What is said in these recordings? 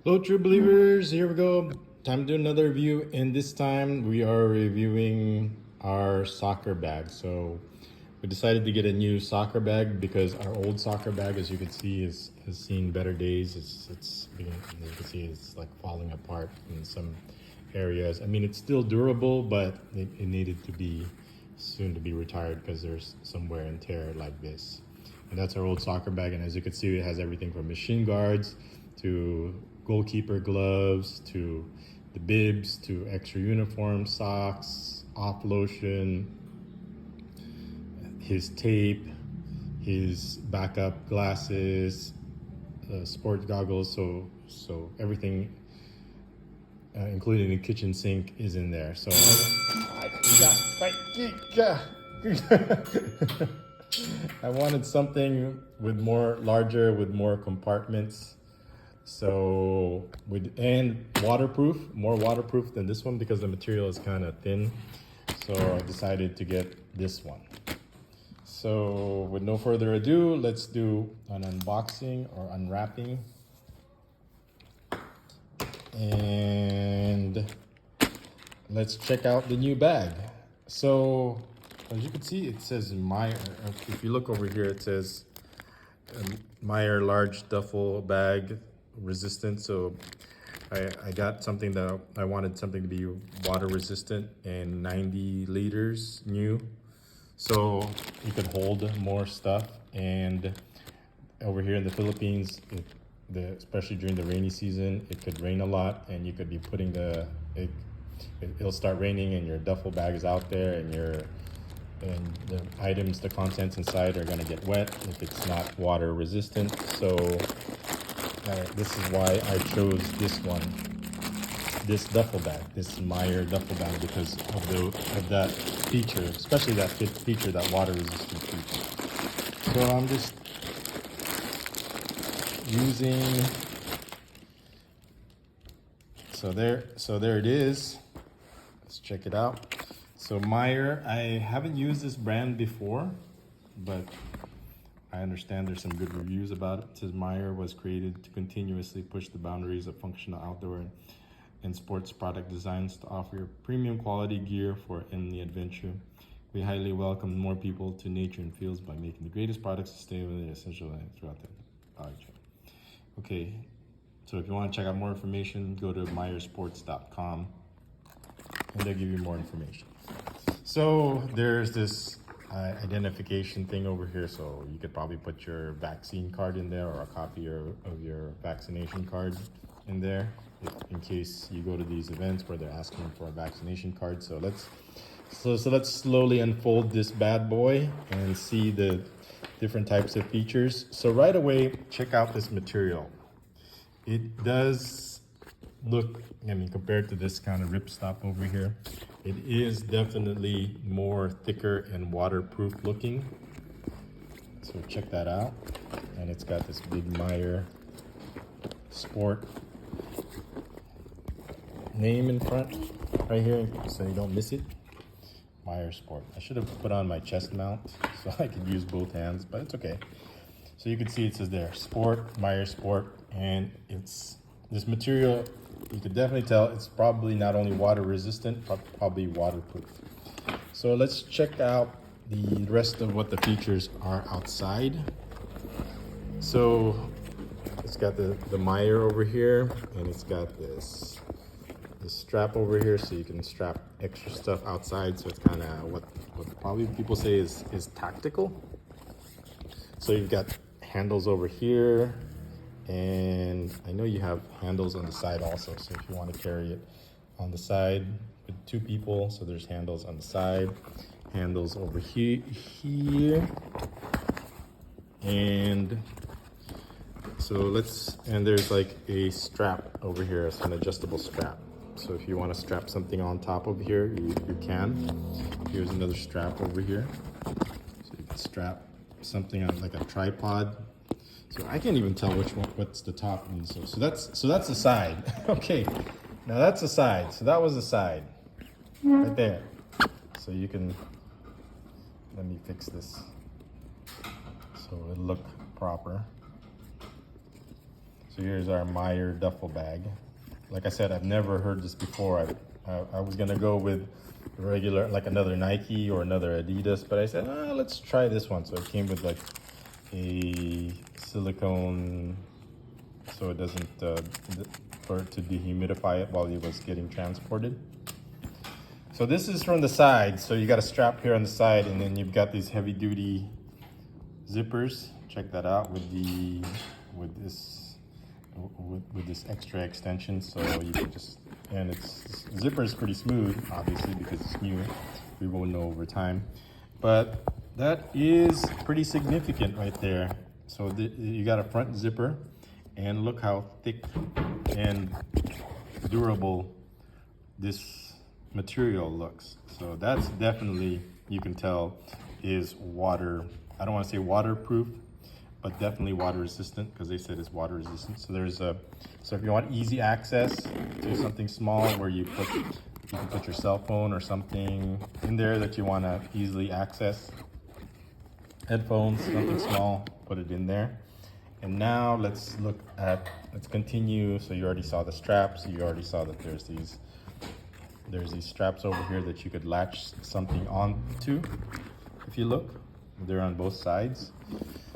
Hello, true believers. Here we go. Time to do another review, and this time we are reviewing our soccer bag. So we decided to get a new soccer bag because our old soccer bag, as you can see, has seen better days. As you can see, it's like falling apart in some areas. I mean, it's still durable, but it needed to be soon to be retired because there's some wear and tear like this. And that's our old soccer bag, and as you can see, it has everything from machine guards to goalkeeper gloves to the bibs to extra uniform, socks, off lotion, his tape, his backup glasses, sport goggles. So everything, including the kitchen sink, is in there. So I wanted something with larger, with more compartments. So and waterproof, more waterproof than this one because the material is kind of thin. So I decided to get this one. So with no further ado, let's do an unboxing or unwrapping. And let's check out the new bag. So as you can see, it says MIER. If you look over here, it says MIER large duffel bag resistant. So I got something that I wanted something to be water resistant and 90 liters new. So you could hold more stuff. And over here in the Philippines, especially during the rainy season, it could rain a lot, and you could be putting it'll start raining and your duffel bag is out there, and the items, the contents inside are gonna get wet if it's not water resistant. So this is why I chose this duffel bag, this MIER duffel bag, because of that feature, especially that feature, that water resistant feature. So I'm just using, so there it is. Let's check it out. So MIER, I haven't used this brand before, but I understand there's some good reviews about it. It says MIER was created to continuously push the boundaries of functional outdoor and sports product designs to offer premium quality gear for any adventure. We highly welcome more people to nature and fields by making the greatest products sustainably essential throughout the value chain. Okay, so if you want to check out more information, go to miersports.com and they'll give you more information. So there's this identification thing over here, so you could probably put your vaccine card in there or a copy of your vaccination card in there in case you go to these events where they're asking for a vaccination card. So let's slowly unfold this bad boy and see the different types of features. So right away, check out this material. It does look, I mean, compared to this kind of ripstop over here, it is definitely more thicker and waterproof looking. So check that out. And it's got this big MIER Sport name in front right here, so you don't miss it. MIER Sport. I should have put on my chest mount so I could use both hands, but it's okay. So you can see it says there, Sport, MIER Sport, and it's this material. You could definitely tell it's probably not only water resistant, but probably waterproof. So let's check out the rest of what the features are outside. So it's got the MIER over here, and it's got this strap over here, so you can strap extra stuff outside. So it's kind of what probably people say is tactical. So you've got handles over here, and I know you have handles on the side also, so if you want to carry it on the side with two people, so there's handles on the side, handles over here, and so and there's like a strap over here. It's an adjustable strap, so if you want to strap something on top of here, you can. Here's another strap over here, so you can strap something on like a tripod. So I can't even tell what's the top one. So that's the side. Okay, now that's the side. So that was the side right there. So you can, let me fix this so it'll look proper. So here's our MIER duffel bag. Like I said, I've never heard this before. I was gonna go with regular, like another Nike or another Adidas, but I said, let's try this one. So it came with like a silicone, so it doesn't, for it to dehumidify it while it was getting transported. So this is from the side. So you got a strap here on the side, and then you've got these heavy duty zippers. Check that out with this extra extension. So you can just, and this zipper is pretty smooth, obviously, because it's new. We won't know over time, but that is pretty significant right there. So you got a front zipper, and look how thick and durable this material looks. So that's definitely, you can tell, is water, I don't want to say waterproof, but definitely water resistant, because they said it's water resistant. So so if you want easy access to something small where you can put your cell phone or something in there that you want to easily access, headphones, something small, put it in there. And now let's continue. So you already saw the straps. You already saw that there's these straps over here that you could latch something onto. If you look, they're on both sides.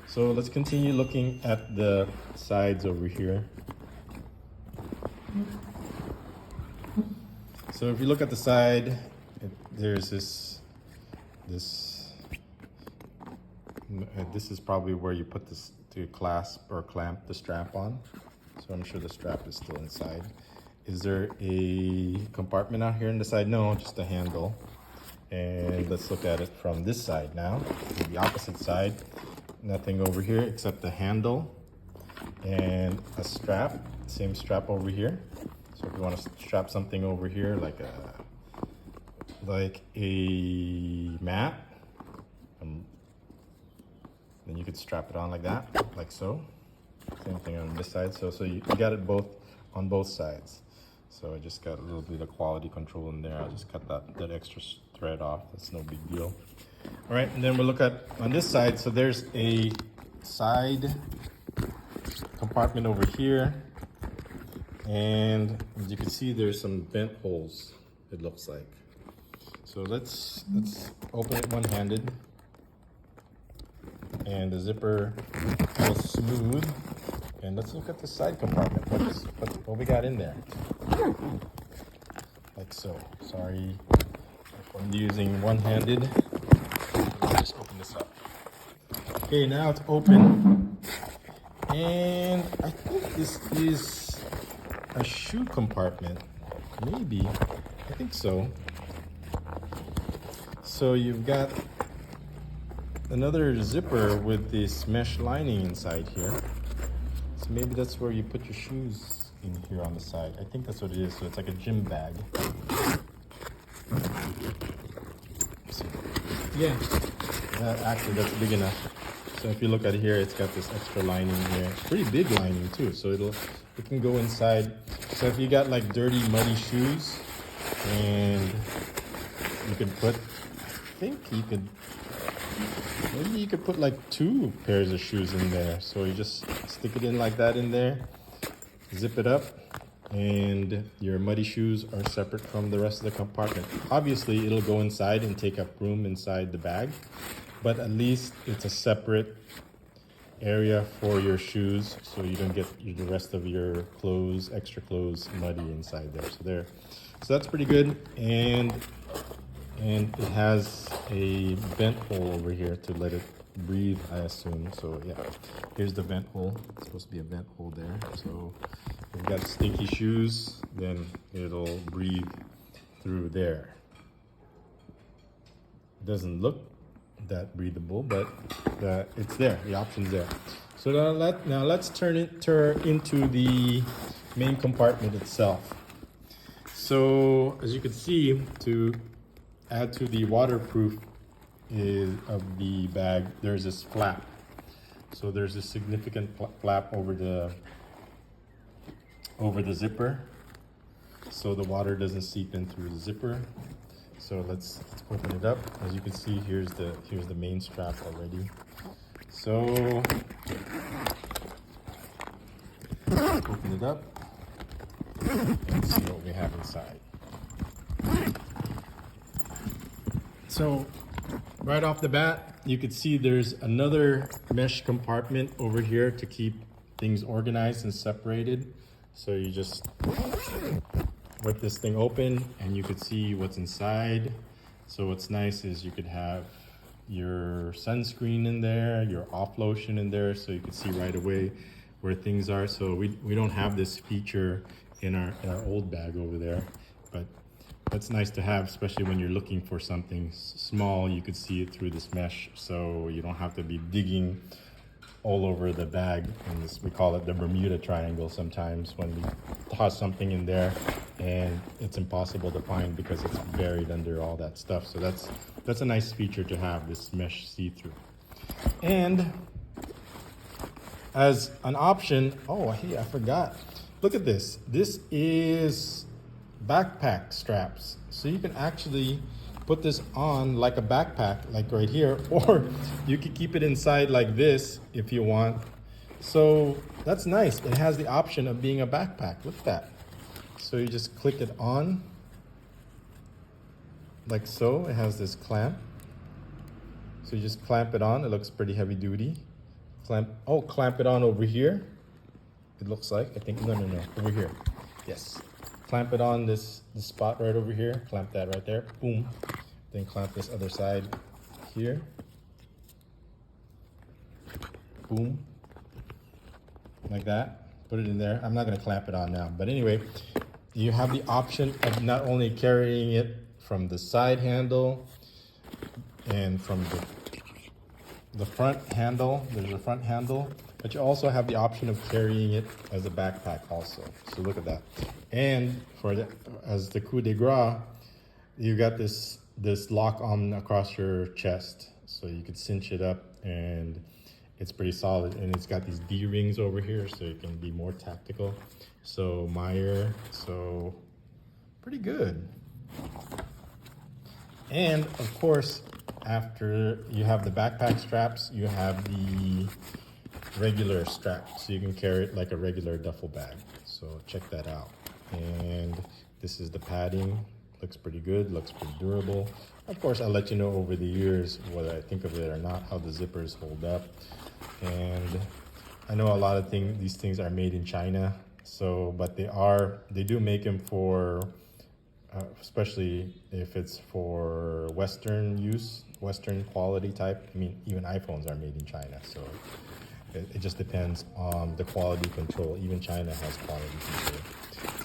So let's continue looking at the sides over here. So if you look at the side, there's this is probably where you put this to clasp or clamp the strap on. So I'm sure the strap is still inside. Is there a compartment out here on the side? No, just a handle. And let's look at it from this side now, the opposite side. Nothing over here except the handle and a strap, same strap over here. So if you want to strap something over here, like a mat, then you could strap it on like that, like so. Same thing on this side. So you got it both on both sides. So I just got a little bit of quality control in there. I'll just cut that extra thread off. That's no big deal. All right, and then we'll look at on this side. So there's a side compartment over here. And as you can see, there's some vent holes, it looks like. So let's open it one-handed. And the zipper feels smooth. And let's look at the side compartment. What we got in there. Like so. Sorry if I'm using one-handed. Let's just open this up. Okay, now it's open. And I think this is a shoe compartment. Maybe. I think so. So you've got another zipper with this mesh lining inside here. So maybe that's where you put your shoes in here on the side. I think that's what it is. So it's like a gym bag. So, yeah, actually that's big enough. So if you look at it here, it's got this extra lining here. Pretty big lining too. So it can go inside. So if you got like dirty, muddy shoes, and you could put, maybe you could put like 2 pairs of shoes in there. So you just stick it in like that in there, zip it up, and your muddy shoes are separate from the rest of the compartment. Obviously, it'll go inside and take up room inside the bag, but at least it's a separate area for your shoes, so you don't get the rest of your clothes, extra clothes, muddy inside there. So that's pretty good. And it has a vent hole over here to let it breathe, I assume. So yeah, here's the vent hole. It's supposed to be a vent hole there. So if you've got stinky shoes, then it'll breathe through there. It doesn't look that breathable, but it's there. The option's there. So now let's turn into the main compartment itself. So as you can see, to add to the waterproof of the bag, there's this flap. So there's a significant flap over the zipper, so the water doesn't seep in through the zipper. So let's open it up. As you can see, here's the main strap already. So Open it up and see what we have inside. So right off the bat, you could see there's another mesh compartment over here to keep things organized and separated. So you just rip this thing open and you could see what's inside. So what's nice is you could have your sunscreen in there, your off lotion in there, so you can see right away where things are. So we don't have this feature in our old bag over there, but that's nice to have, especially when you're looking for something small. You could see it through this mesh, so you don't have to be digging all over the bag. And this, we call it the Bermuda Triangle sometimes, when we toss something in there and it's impossible to find because it's buried under all that stuff. So that's a nice feature to have, this mesh see-through. And as an option, oh hey, I forgot. Look at this. This is backpack straps. So you can actually put this on like a backpack, like right here, or you can keep it inside like this if you want. So that's nice. It has the option of being a backpack. Look at that. So you just click it on like so. It has this clamp. So you just clamp it on. It looks pretty heavy duty. Clamp it on over here. It looks like, I think, no, over here. Yes. Clamp it on this spot right over here. Clamp that right there. Boom. Then clamp this other side here. Boom. Like that. Put it in there. I'm not going to clamp it on now. But anyway, you have the option of not only carrying it from the side handle and from the front handle. There's a front handle. But you also have the option of carrying it as a backpack also. So look at that. And as the coup de grace, you got this lock on across your chest. So you could cinch it up and it's pretty solid. And it's got these D-rings over here so you can be more tactical. So MIER, so pretty good. And of course, after you have the backpack straps, you have the regular strap, so you can carry it like a regular duffel bag. So check that out. And this is the padding. Looks pretty good, looks pretty durable. Of course, I'll let you know over the years whether I think of it or not, how the zippers hold up. And I know a lot of these things are made in China, so but they do make them for especially if it's for Western use, Western quality type. I mean, even iPhones are made in China, so it just depends on the quality control. Even China has quality control.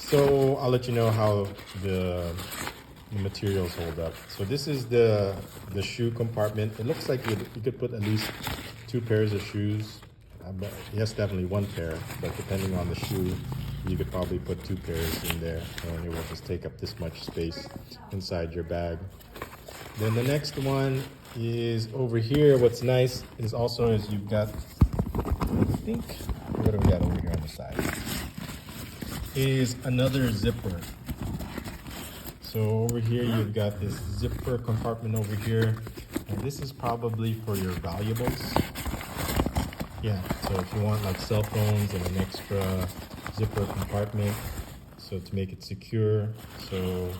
So I'll let you know how the materials hold up. So this is the shoe compartment. It looks like you could put at least 2 pairs of shoes. Yes, definitely 1 pair, but depending on the shoe, you could probably put 2 pairs in there and it will just take up this much space inside your bag. Then the next one is over here. What's nice is also you've got, I think, what do we got over here on the side? Is another zipper. So over here you've got this zipper compartment over here, and this is probably for your valuables. Yeah, so if you want like cell phones and an extra zipper compartment, so to make it secure. So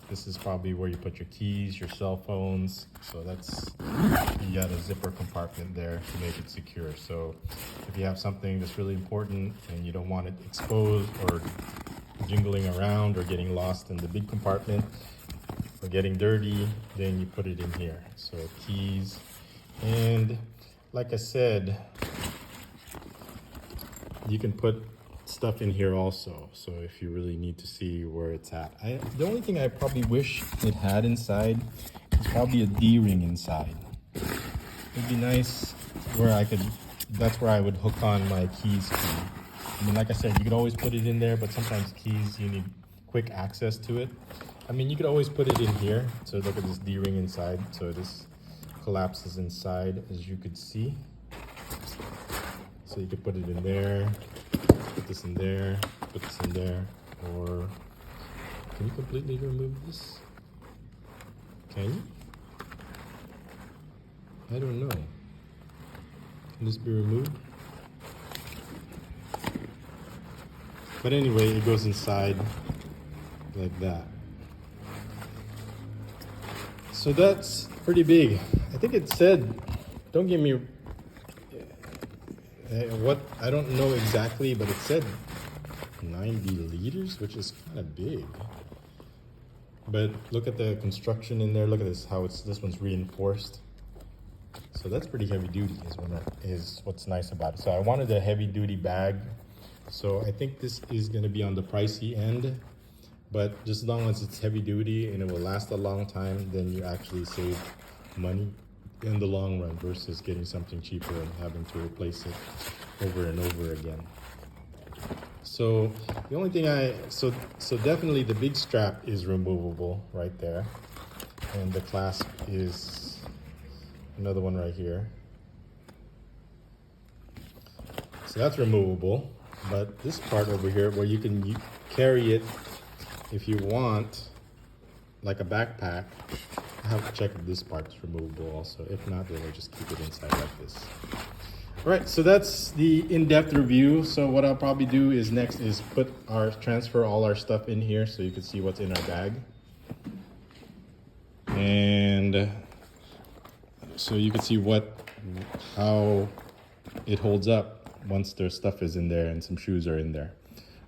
this is probably where you put your keys, your cell phones. So you got a zipper compartment there to make it secure. So if you have something that's really important and you don't want it exposed or jingling around or getting lost in the big compartment or getting dirty, then you put it in here. So keys, and like I said, you can put stuff in here also, so if you really need to see where it's at. The only thing I probably wish it had inside is probably a D-ring inside. It'd be nice where that's where I would hook on my keys to. I mean, like I said, you could always put it in there, but sometimes keys, you need quick access to it. I mean, you could always put it in here. So look at this D-ring inside. So this collapses inside, as you could see. So you could put it in there, put this in there, put this in there, or can you completely remove this? Can you? I don't know. Can this be removed? But anyway, it goes inside like that. So that's pretty big. I think it said, don't give me what, I don't know exactly, but it said 90 liters, which is kind of big. But look at the construction in there. Look at this, how this one's reinforced. So that's pretty heavy duty is what's nice about it. So I wanted a heavy duty bag. So I think this is gonna be on the pricey end, but just as long as it's heavy duty and it will last a long time, then you actually save money in the long run versus getting something cheaper and having to replace it over and over again. So the only thing so definitely the big strap is removable right there. And the clasp is another one right here. So that's removable. But this part over here where you can carry it if you want, like a backpack, I have to check if this part is removable also. If not, then we'll just keep it inside like this. All right, so that's the in-depth review. So what I'll probably do is next is transfer all our stuff in here so you can see what's in our bag. And so you can see how it holds up once their stuff is in there and some shoes are in there.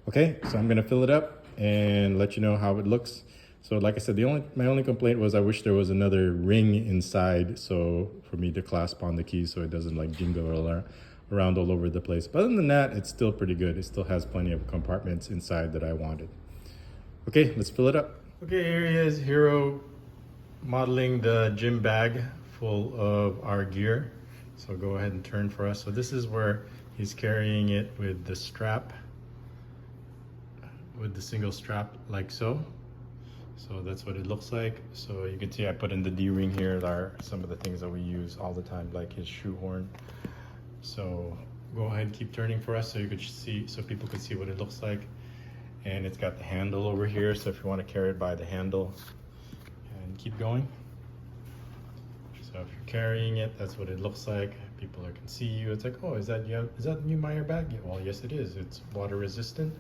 Okay, so I'm gonna fill it up and let you know how it looks. So like I said, my only complaint was I wish there was another ring inside so for me to clasp on the keys so it doesn't like jingle around all over the place. But other than that, it's still pretty good. It still has plenty of compartments inside that I wanted. Okay, let's fill it up. Okay, here he is, Hero, modeling the gym bag full of our gear. So go ahead and turn for us. So this is where he's carrying it with the strap, with the single strap like so. So that's what it looks like. So you can see I put in the D-ring here are some of the things that we use all the time, like his shoehorn. So go ahead and keep turning for us so you could see, so people could see what it looks like. And it's got the handle over here, so if you want to carry it by the handle, and keep going. So if you're carrying it, that's what it looks like. People can see you. It's like, oh, is that the new MIER bag? Yeah, well, yes, it is. It's water resistant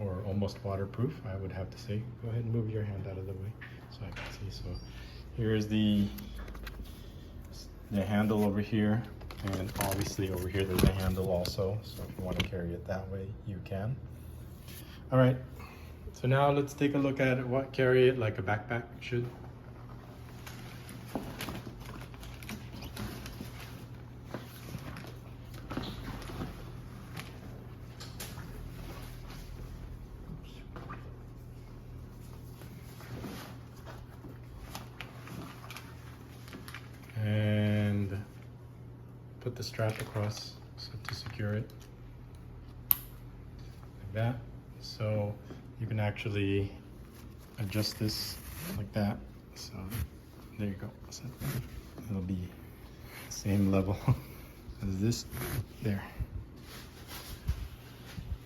or almost waterproof, I would have to say. Go ahead and move your hand out of the way so I can see. So here is the handle over here, and obviously over here there's a handle also. So if you want to carry it that way, you can. All right. So now let's take a look at it. Carry it like a backpack should. And put the strap across to secure it like that. So you can actually adjust this like that. So there you go. So it'll be same level as this there.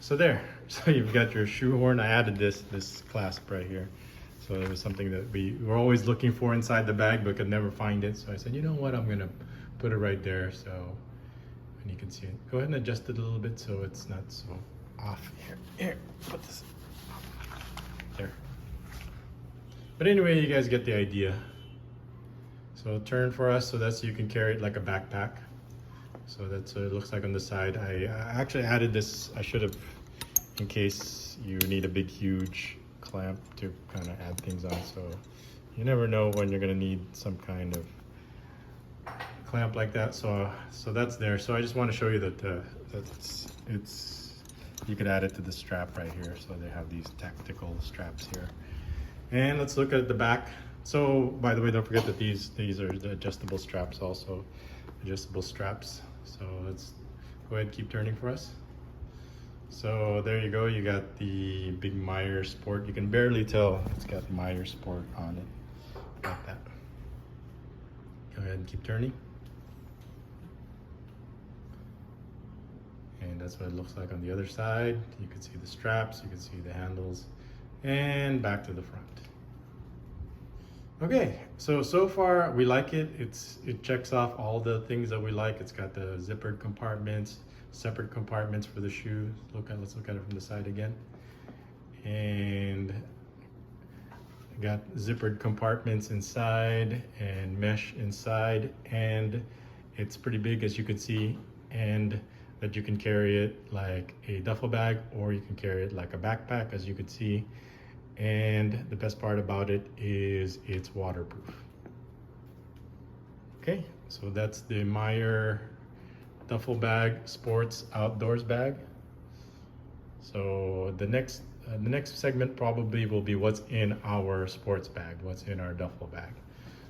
So there. So you've got your shoehorn. I added this clasp right here. So it was something that we were always looking for inside the bag but could never find it. So I said, you know what, I'm gonna put it right there so and you can see it. Go ahead and adjust it a little bit so it's not so off. Here, put this there. But anyway, you guys get the idea. So turn for us so that's so you can carry it like a backpack. So that's what it looks like on the side. I actually added this, I should have, in case you need a big huge clamp to kind of add things on, so you never know when you're going to need some kind of clamp like that. So that's there. So I just want to show you that it's you could add it to the strap right here. So they have these tactical straps here. And let's look at the back. So by the way, don't forget that these are the adjustable straps also, adjustable straps. So let's go ahead and keep turning for us. So there you go, you got the big MIER Sport. You can barely tell it's got MIER Sport on it, like that. Go ahead and keep turning. And that's what it looks like on the other side. You can see the straps, you can see the handles, and back to the front. Okay, so far we like it. It checks off all the things that we like. It's got the zippered compartments, separate compartments for the shoes. Let's look at it from the side again. and got zippered compartments inside and mesh inside, and it's pretty big, as you can see, and that you can carry it like a duffel bag, or you can carry it like a backpack, as you can see. And the best part about it is it's waterproof. Okay, so that's the MIER duffel bag sports outdoors bag. So the next segment probably will be what's in our sports bag, what's in our duffel bag.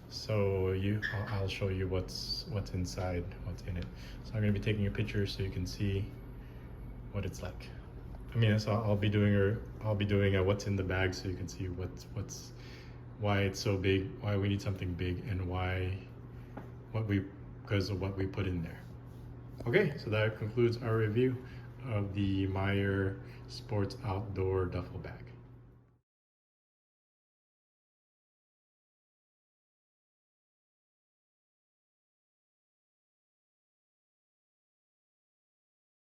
So I'll show you what's inside, what's in it. So I'm going to be taking a picture so you can see what it's like. I mean, so I'll be doing a what's in the bag, so you can see why it's so big, why we need something big, and because of what we put in there. Okay, so that concludes our review of the MIER Sports Outdoor Duffel Bag.